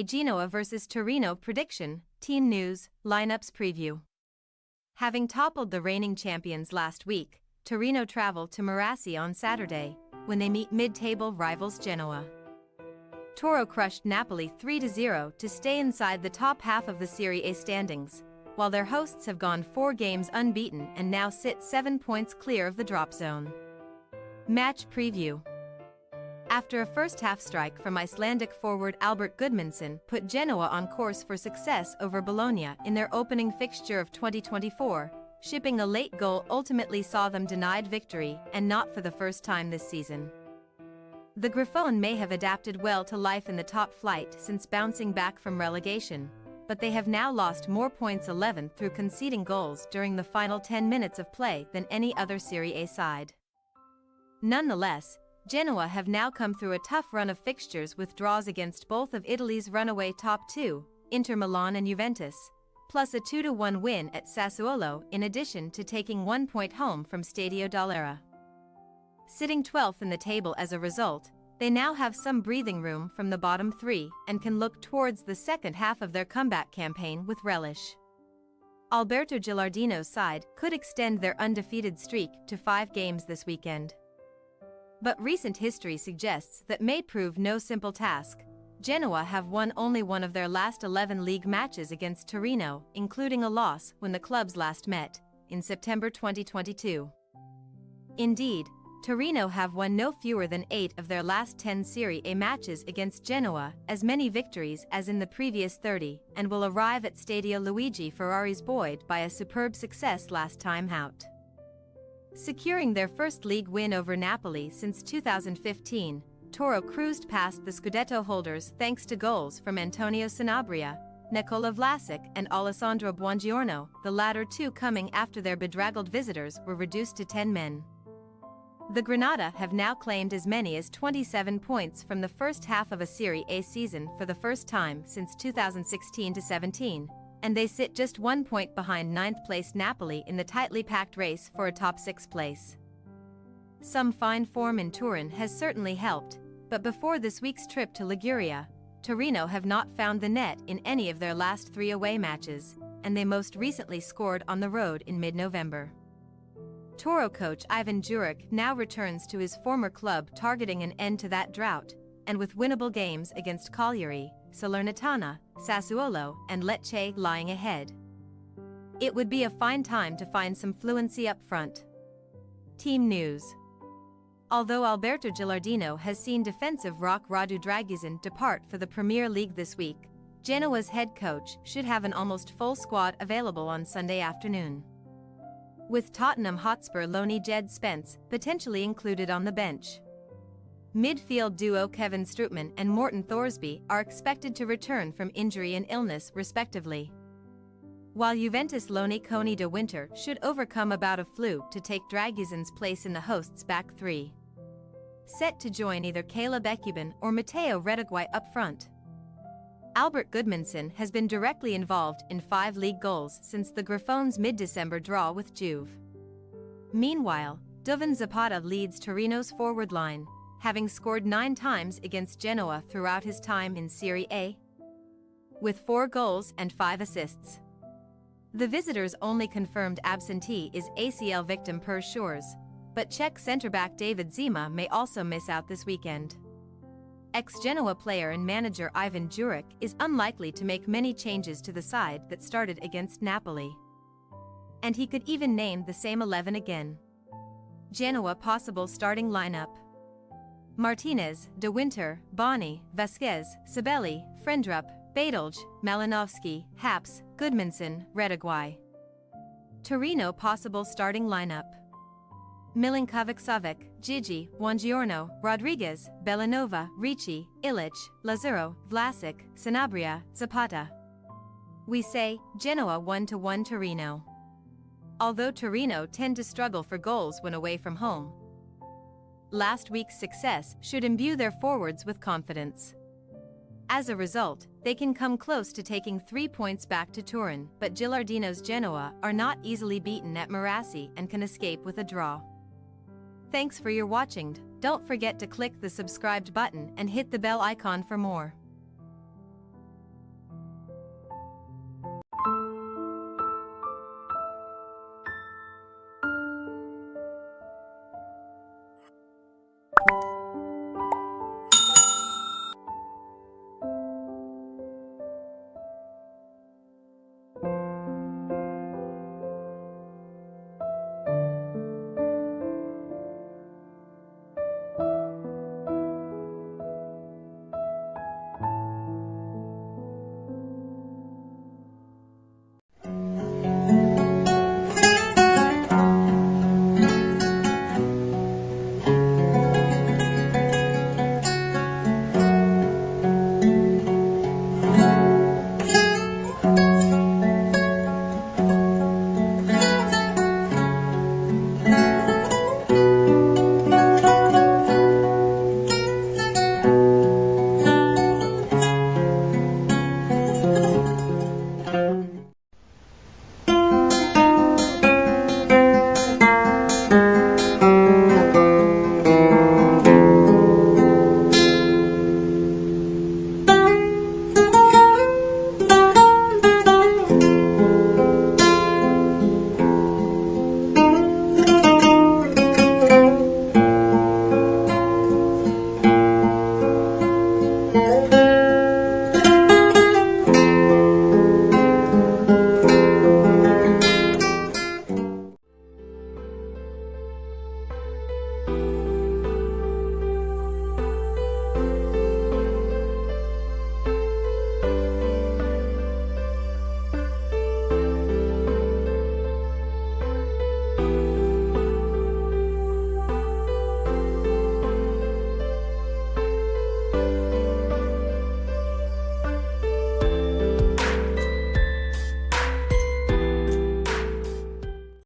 Genoa vs Torino prediction, team news, lineups preview. Having toppled the reigning champions last week, Torino travel to Marassi on Saturday, when they meet mid-table rivals Genoa. Toro crushed Napoli 3-0 to stay inside the top half of the Serie A standings, while their hosts have gone 4 games unbeaten and now sit 7 points clear of the drop zone. Match preview. After a first-half strike from Icelandic forward Albert Gudmundsson put Genoa on course for success over Bologna in their opening fixture of 2024, shipping a late goal ultimately saw them denied victory, and not for the first time this season. The Griffon may have adapted well to life in the top flight since bouncing back from relegation, but they have now lost more points 11 through conceding goals during the final 10 minutes of play than any other Serie A side. Nonetheless, Genoa have now come through a tough run of fixtures with draws against both of Italy's runaway top two, Inter Milan and Juventus, plus a 2-1 win at Sassuolo in addition to taking 1 point home from Stadio dell'Era. Sitting 12th in the table as a result, they now have some breathing room from the bottom 3 and can look towards the second half of their comeback campaign with relish. Alberto Gilardino's side could extend their undefeated streak to 5 games this weekend. But recent history suggests that may prove no simple task. Genoa have won only one of their last 11 league matches against Torino, including a loss when the clubs last met, in September 2022. Indeed, Torino have won no fewer than 8 of their last 10 Serie A matches against Genoa, as many victories as in the previous 30, and will arrive at Stadio Luigi Ferrari's buoyed by a superb success last time out. Securing their first league win over Napoli since 2015, Toro cruised past the Scudetto holders thanks to goals from Antonio Sanabria, Nicola Vlasic and Alessandro Buongiorno, the latter 2 coming after their bedraggled visitors were reduced to 10 men. The Granada have now claimed as many as 27 points from the first half of a Serie A season for the first time since 2016-17, and they sit just 1 point behind 9th-placed Napoli in the tightly packed race for a top 6 place. Some fine form in Turin has certainly helped, but before this week's trip to Liguria, Torino have not found the net in any of their last 3 away matches, and they most recently scored on the road in mid-November. Toro coach Ivan Juric now returns to his former club, targeting an end to that drought, and with winnable games against Cagliari, Salernitana, Sassuolo and Lecce lying ahead. It would be a fine time to find some fluency up front. Team news. Although Alberto Gilardino has seen defensive rock Radu Dragusin depart for the Premier League this week, Genoa's head coach should have an almost full squad available on Sunday afternoon, with Tottenham Hotspur loanee Jed Spence potentially included on the bench. Midfield duo Kevin Strootman and Morten Thorsby are expected to return from injury and illness respectively, while Juventus loanee Conny de Winter should overcome a bout of flu to take Dragusin's place in the hosts' back 3, set to join either Caleb Ekuban or Matteo Retegui up front. Albert Gudmundsson has been directly involved in 5 league goals since the Griffone's mid-December draw with Juve. Meanwhile, Duvan Zapata leads Torino's forward line, having scored 9 times against Genoa throughout his time in Serie A, with 4 goals and 5 assists. The visitors' only confirmed absentee is ACL victim Per Shores, but Czech centre-back David Zima may also miss out this weekend. Ex-Genoa player and manager Ivan Juric is unlikely to make many changes to the side that started against Napoli, and he could even name the same 11 again. Genoa possible starting lineup: Martinez, De Winter, Boni, Vasquez, Sabelli, Frendrup, Badalj, Malinovsky, Haps, Gudmundsson, Retegui. Torino possible starting lineup: Milinkovic-Savic, Gigi, Buongiorno, Rodriguez, Bellanova, Ricci, Ilic, Lazaro, Vlasic, Sanabria, Zapata. We say, Genoa 1-1 Torino. Although Torino tend to struggle for goals when away from home, last week's success should imbue their forwards with confidence. As a result, they can come close to taking 3 points back to Turin, but Gilardino's Genoa are not easily beaten at Marassi and can escape with a draw. Thanks for your watching. Don't forget to click the subscribed button and hit the bell icon for more.